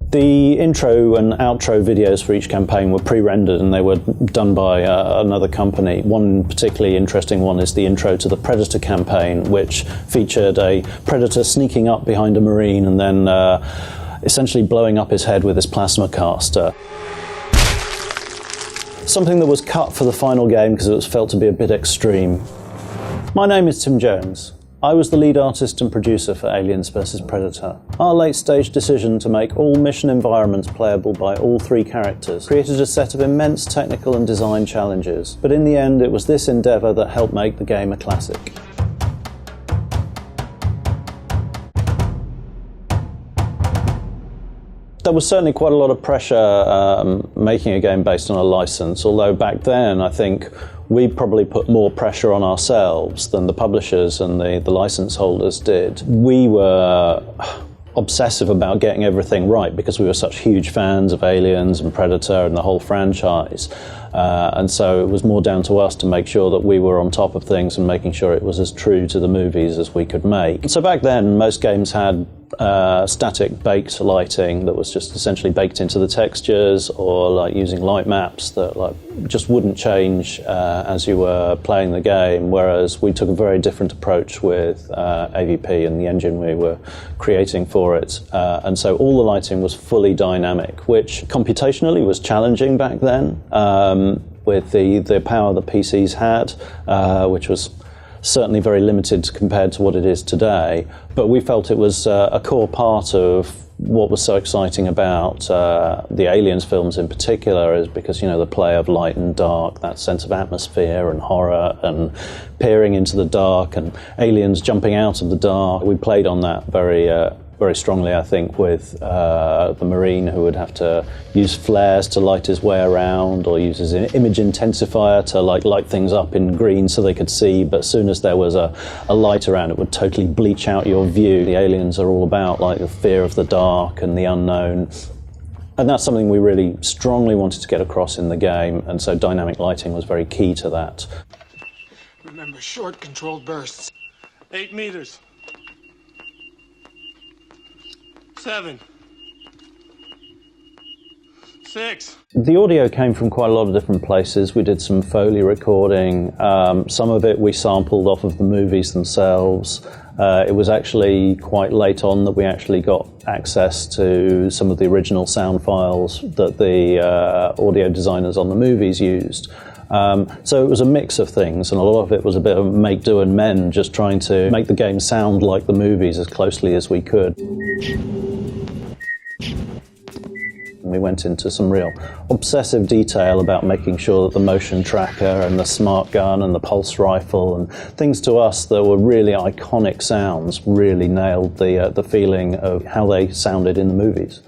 The intro and outro videos for each campaign were pre-rendered, and they were done by another company. One particularly interesting one is the intro to the Predator campaign, which featured a Predator sneaking up behind a Marine and then essentially blowing up his head with his plasma caster. Something that was cut for the final game because it was felt to be a bit extreme. My name is Tim Jones. I was the lead artist and producer for Aliens vs Predator. Our late-stage decision to make all mission environments playable by all three characters created a set of immense technical and design challenges, but in the end it was this endeavour that helped make the game a classic. There was certainly quite a lot of pressure making a game based on a license, although back then I think we probably put more pressure on ourselves than the publishers and the license holders did. We were obsessive about getting everything right because we were such huge fans of Aliens and Predator and the whole franchise. And so it was more down to us to make sure that we were on top of things and making sure it was as true to the movies as we could make. So back then, most games had static baked lighting that was just essentially baked into the textures, or like using light maps that like just wouldn't change as you were playing the game, whereas we took a very different approach with AVP and the engine we were creating for it. And so all the lighting was fully dynamic, which computationally was challenging back then. With the power that PCs had, which was certainly very limited compared to what it is today. But we felt it was a core part of what was so exciting about the Aliens films in particular, is because, you know, the play of light and dark, that sense of atmosphere and horror and peering into the dark and aliens jumping out of the dark. We played on that very strongly, I think, with the Marine, who would have to use flares to light his way around, or use his image intensifier to light things up in green so they could see, but as soon as there was a light around, it would totally bleach out your view. The Aliens are all about like the fear of the dark and the unknown. And that's something we really strongly wanted to get across in the game, and so dynamic lighting was very key to that. Remember, short controlled bursts. 8 meters. 7. 6. The audio came from quite a lot of different places. We did some Foley recording. Some of it we sampled off of the movies themselves. It was actually quite late on that we actually got access to some of the original sound files that the audio designers on the movies used. So it was a mix of things, and a lot of it was a bit of make, do and mend, just trying to make the game sound like the movies as closely as we could. We went into some real obsessive detail about making sure that the motion tracker and the smart gun and the pulse rifle and things to us that were really iconic sounds really nailed the feeling of how they sounded in the movies.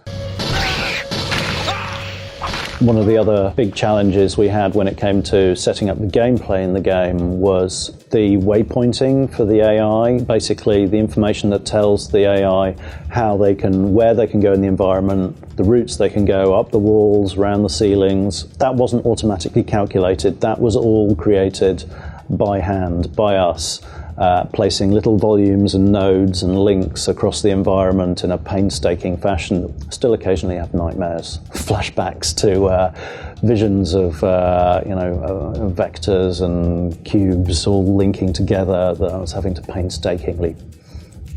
One of the other big challenges we had when it came to setting up the gameplay in the game was the waypointing for the AI. Basically, the information that tells the AI where they can go in the environment, the routes they can go up the walls, around the ceilings. That wasn't automatically calculated. That was all created by hand, by us. Placing little volumes and nodes and links across the environment in a painstaking fashion. Still occasionally have nightmares, flashbacks to visions of vectors and cubes all linking together that I was having to painstakingly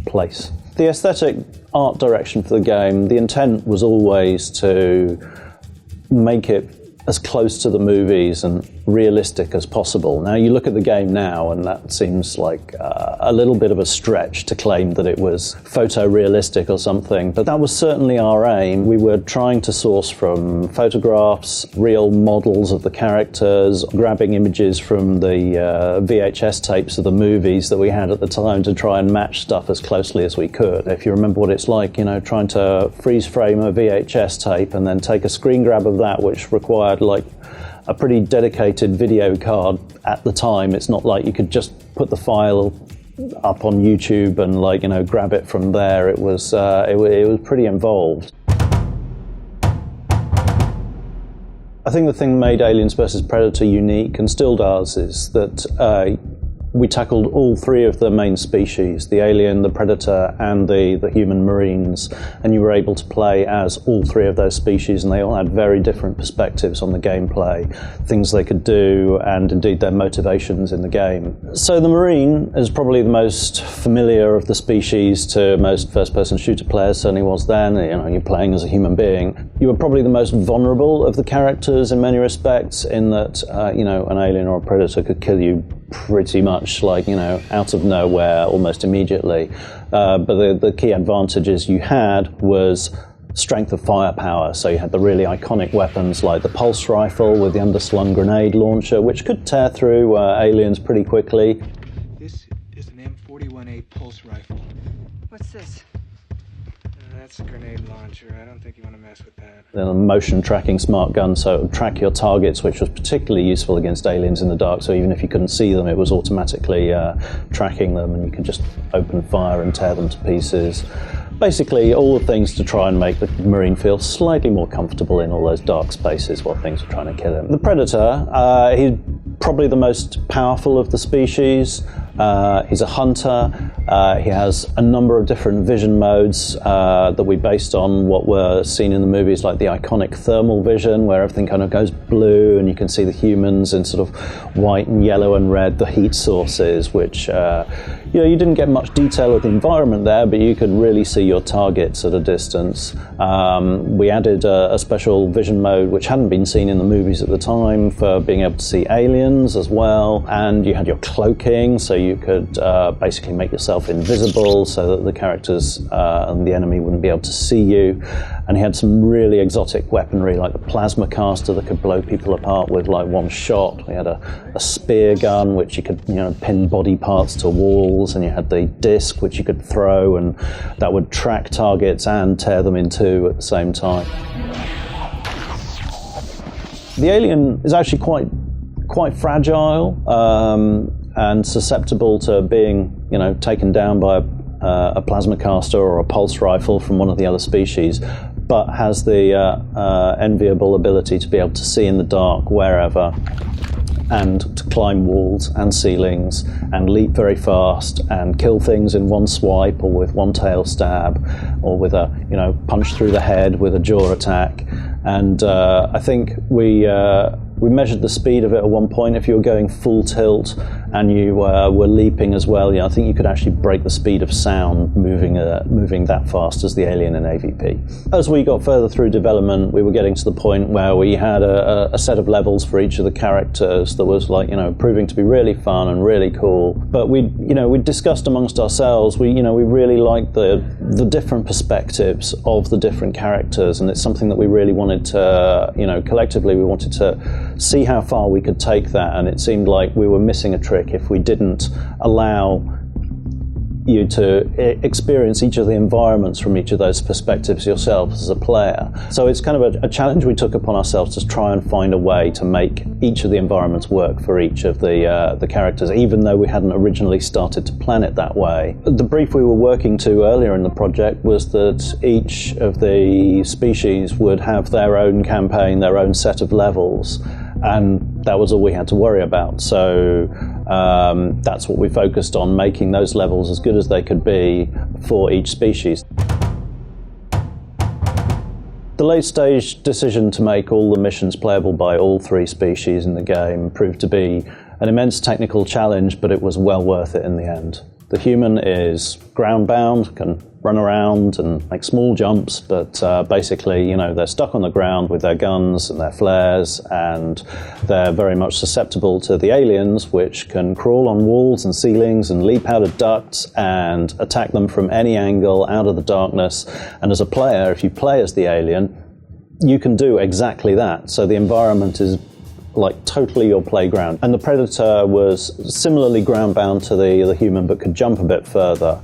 place. The aesthetic art direction for the game, the intent was always to make it as close to the movies and realistic as possible. Now, you look at the game now, and that seems like a little bit of a stretch to claim that it was photorealistic or something, but that was certainly our aim. We were trying to source from photographs, real models of the characters, grabbing images from the VHS tapes of the movies that we had at the time to try and match stuff as closely as we could. If you remember what it's like, you know, trying to freeze frame a VHS tape and then take a screen grab of that, which required like a pretty dedicated video card at the time. It's not like you could just put the file up on YouTube and grab it from there. It was pretty involved. I think the thing that made Aliens vs Predator unique, and still does, is that we tackled all three of the main species, the alien, the predator, and the human marines, and you were able to play as all three of those species, and they all had very different perspectives on the gameplay, things they could do, and indeed their motivations in the game. So the marine is probably the most familiar of the species to most first-person shooter players, certainly was then. You know, you're playing as a human being. You were probably the most vulnerable of the characters in many respects, in that, you know, an alien or a predator could kill you pretty much, like, you know, out of nowhere almost immediately. But the key advantages you had was strength of firepower. So you had the really iconic weapons like the pulse rifle with the underslung grenade launcher, which could tear through aliens pretty quickly. This is an M41A pulse rifle. What's this? That's a grenade launcher. I don't think you want to mess with that. Then a motion tracking smart gun, so it would track your targets, which was particularly useful against aliens in the dark. So even if you couldn't see them, it was automatically tracking them, and you could just open fire and tear them to pieces. Basically, all the things to try and make the Marine feel slightly more comfortable in all those dark spaces while things are trying to kill him. The Predator, he's probably the most powerful of the species. He's a hunter. He has a number of different vision modes that we based on what were seen in the movies, like the iconic thermal vision, where everything kind of goes blue and you can see the humans in sort of white and yellow and red, the heat sources, which you know, you didn't get much detail of the environment there, but you could really see your targets at a distance. We added a special vision mode which hadn't been seen in the movies at the time for being able to see aliens as well, and you had your cloaking, so you could basically make yourself invisible so that the characters and the enemy wouldn't be able to see you. And he had some really exotic weaponry like the plasma caster that could blow people apart with like one shot. We had a spear gun which you could, you know, pin body parts to walls, and you had the disc which you could throw, and that would track targets and tear them in two at the same time. The alien is actually quite fragile and susceptible to being, you know, taken down by a plasma caster or a pulse rifle from one of the other species, but has the enviable ability to be able to see in the dark wherever, and to climb walls and ceilings and leap very fast and kill things in one swipe or with one tail stab or with a, you know, punch through the head with a jaw attack. And I think we measured the speed of it at one point. If you were going full tilt and you were leaping as well, I think you could actually break the speed of sound moving that fast as the alien in AVP. As we got further through development, we were getting to the point where we had a set of levels for each of the characters that was, like, you know, proving to be really fun and really cool. But we discussed amongst ourselves, we really liked the different perspectives of the different characters, and it's something that we really wanted to, collectively we wanted to see how far we could take that, and it seemed like we were missing a trick if we didn't allow you to experience each of the environments from each of those perspectives yourself as a player. So it's kind of a challenge we took upon ourselves to try and find a way to make each of the environments work for each of the characters, even though we hadn't originally started to plan it that way. The brief we were working to earlier in the project was that each of the species would have their own campaign, their own set of levels, and that was all we had to worry about. So that's what we focused on, making those levels as good as they could be for each species. The late-stage decision to make all the missions playable by all three species in the game proved to be an immense technical challenge, but it was well worth it in the end. The human is ground-bound, can run around and make small jumps, but basically, they're stuck on the ground with their guns and their flares, and they're very much susceptible to the aliens, which can crawl on walls and ceilings and leap out of ducts and attack them from any angle out of the darkness. And as a player, if you play as the alien, you can do exactly that. So the environment is like totally your playground. And the Predator was similarly ground-bound to the human, but could jump a bit further.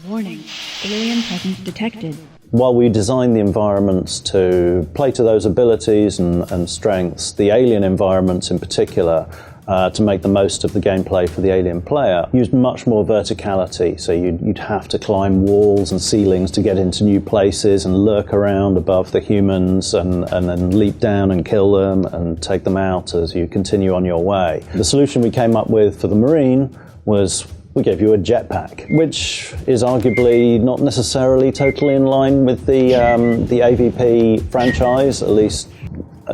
Warning, alien presence detected. While we designed the environments to play to those abilities and strengths, the alien environments in particular, to make the most of the gameplay for the alien player, used much more verticality. So you'd have to climb walls and ceilings to get into new places and lurk around above the humans and then leap down and kill them and take them out as you continue on your way. The solution we came up with for the Marine was we gave you a jetpack, which is arguably not necessarily totally in line with the AVP franchise, at least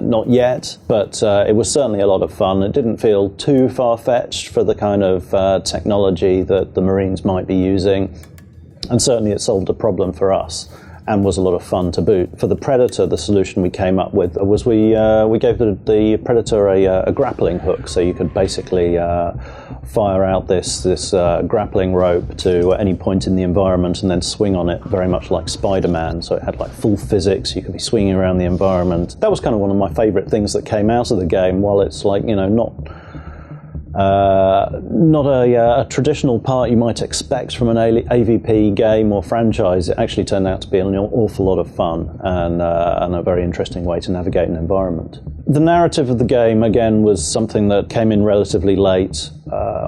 not yet, but it was certainly a lot of fun. It didn't feel too far-fetched for the kind of technology that the Marines might be using, and certainly it solved a problem for us and was a lot of fun to boot. For the Predator, the solution we came up with was we gave the Predator a grappling hook, so you could basically fire out this grappling rope to any point in the environment and then swing on it, very much like Spider-Man. So it had like full physics, you could be swinging around the environment. That was kind of one of my favourite things that came out of the game. While it's like, you know, not a traditional part you might expect from an AVP game or franchise, it actually turned out to be an awful lot of fun and a very interesting way to navigate an environment. The narrative of the game, again, was something that came in relatively late.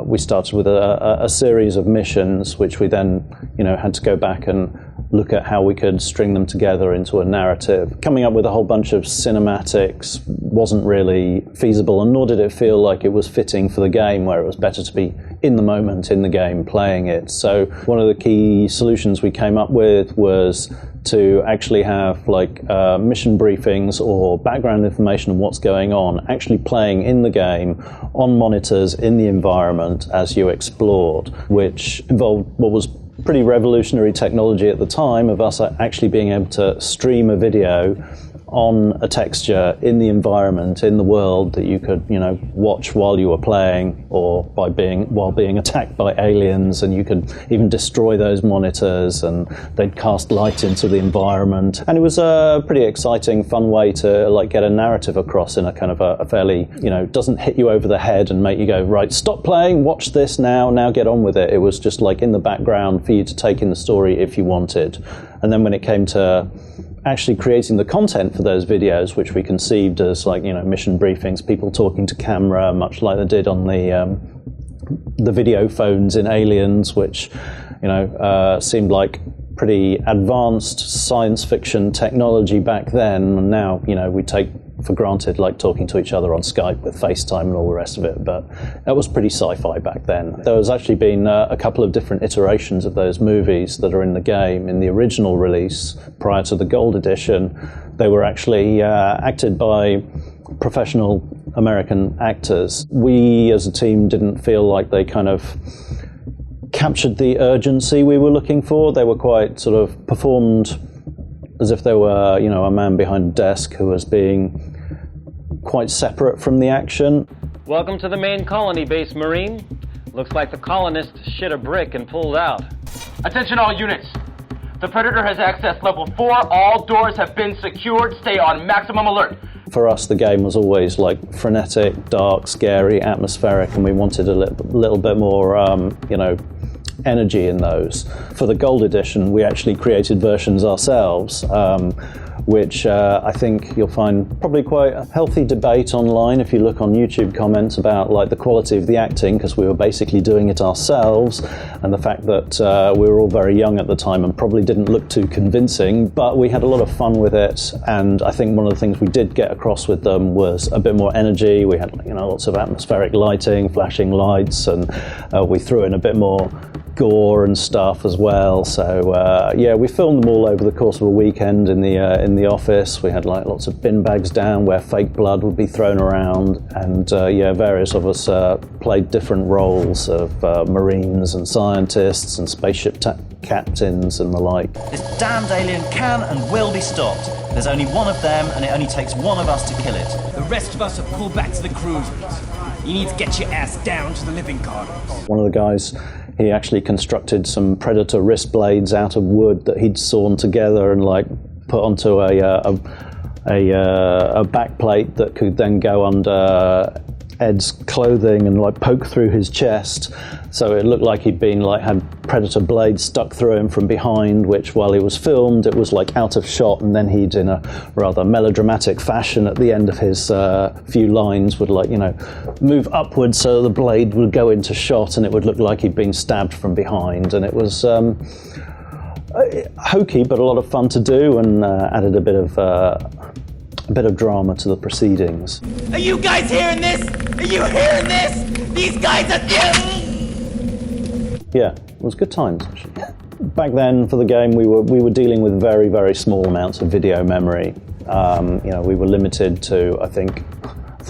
We started with a series of missions, which we then, you know, had to go back and look at how we could string them together into a narrative. Coming up with a whole bunch of cinematics wasn't really feasible, and nor did it feel like it was fitting for the game, where it was better to be in the moment, in the game, playing it. So one of the key solutions we came up with was to actually have like mission briefings or background information on what's going on, actually playing in the game on monitors in the environment as you explored, which involved what was pretty revolutionary technology at the time of us actually being able to stream a video on a texture in the environment, in the world, that you could, you know, watch while you were playing, or while being attacked by aliens, and you could even destroy those monitors and they'd cast light into the environment. And it was a pretty exciting, fun way to like get a narrative across in a kind of a fairly, you know, doesn't hit you over the head and make you go, right, stop playing, watch this now get on with it. It was just like in the background for you to take in the story if you wanted. And then when it came to actually creating the content for those videos, which we conceived as like, you know, mission briefings, people talking to camera, much like they did on the video phones in Aliens, which, you know, seemed like pretty advanced science fiction technology back then. And now, you know, we take for granted like talking to each other on Skype with FaceTime and all the rest of it, but that was pretty sci-fi back then. There has actually been a couple of different iterations of those movies that are in the game. In the original release, prior to the Gold Edition, they were actually acted by professional American actors. We as a team didn't feel like they kind of captured the urgency we were looking for. They were quite sort of performed as if they were, you know, a man behind a desk who was being quite separate from the action. Welcome to the main colony base, Marine. Looks like the colonists shit a brick and pulled out. Attention all units. The Predator has accessed level 4. All doors have been secured. Stay on maximum alert. For us, the game was always like frenetic, dark, scary, atmospheric, and we wanted a little bit more, you know, energy in those. For the Gold Edition, we actually created versions ourselves, which I think you'll find probably quite a healthy debate online if you look on YouTube comments about like the quality of the acting, because we were basically doing it ourselves, and the fact that we were all very young at the time and probably didn't look too convincing, but we had a lot of fun with it. And I think one of the things we did get across with them was a bit more energy. We had, you know, lots of atmospheric lighting, flashing lights, and we threw in a bit more gore and stuff as well. So yeah, we filmed them all over the course of a weekend in the office. We had like lots of bin bags down where fake blood would be thrown around, and yeah, various of us played different roles of Marines and scientists and spaceship captains and the like. This damned alien can and will be stopped. There's only one of them, and it only takes one of us to kill it. The rest of us are pulled back to the cruisers. You need to get your ass down to the living quarters. One of the guys, he actually constructed some Predator wrist blades out of wood that he'd sawn together and like put onto a back plate that could then go under Ed's clothing and like poke through his chest. So it looked like he'd been like had Predator blades stuck through him from behind, which while he was filmed, it was like out of shot, and then he'd, in a rather melodramatic fashion at the end of his few lines, would like, you know, move upwards so the blade would go into shot and it would look like he'd been stabbed from behind. And it was hokey but a lot of fun to do, and added a bit of drama to the proceedings. Are you guys hearing this? Are you hearing this? These guys are... Yeah, it was good times, actually. Back then, for the game, we were dealing with very, very small amounts of video memory. We were limited to, I think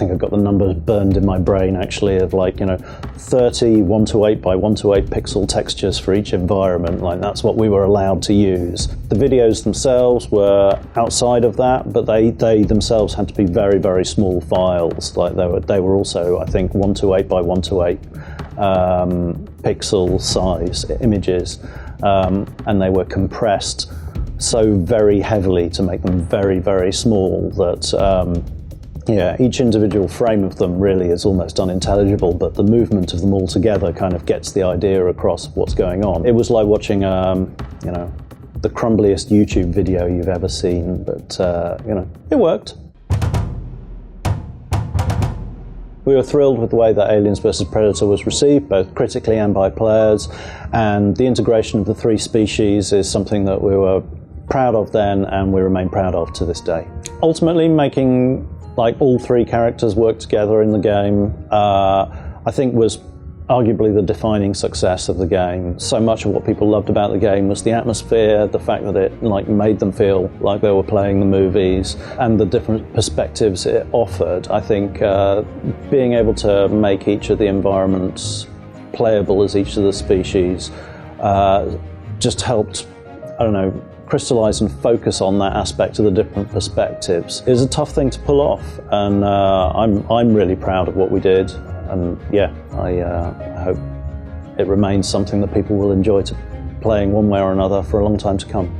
I've got the numbers burned in my brain, actually, of 30 1:8 by 1:8 pixel textures for each environment. That's what we were allowed to use. The videos themselves were outside of that, but they themselves had to be very, very small files. They were also, I think, 1:8 by 1:8 pixel size images, and they were compressed so very heavily to make them very, very small that each individual frame of them really is almost unintelligible, but the movement of them all together kind of gets the idea across of what's going on. It was like watching, the crumbliest YouTube video you've ever seen, but, it worked. We were thrilled with the way that Aliens vs Predator was received, both critically and by players, and the integration of the three species is something that we were proud of then and we remain proud of to this day. Ultimately, making all three characters work together in the game, I think was arguably the defining success of the game. So much of what people loved about the game was the atmosphere, the fact that it made them feel like they were playing the movies, and the different perspectives it offered. I think being able to make each of the environments playable as each of the species just helped, crystallize and focus on that aspect of the different perspectives. It was a tough thing to pull off, and I'm really proud of what we did, and I hope it remains something that people will enjoy playing one way or another for a long time to come.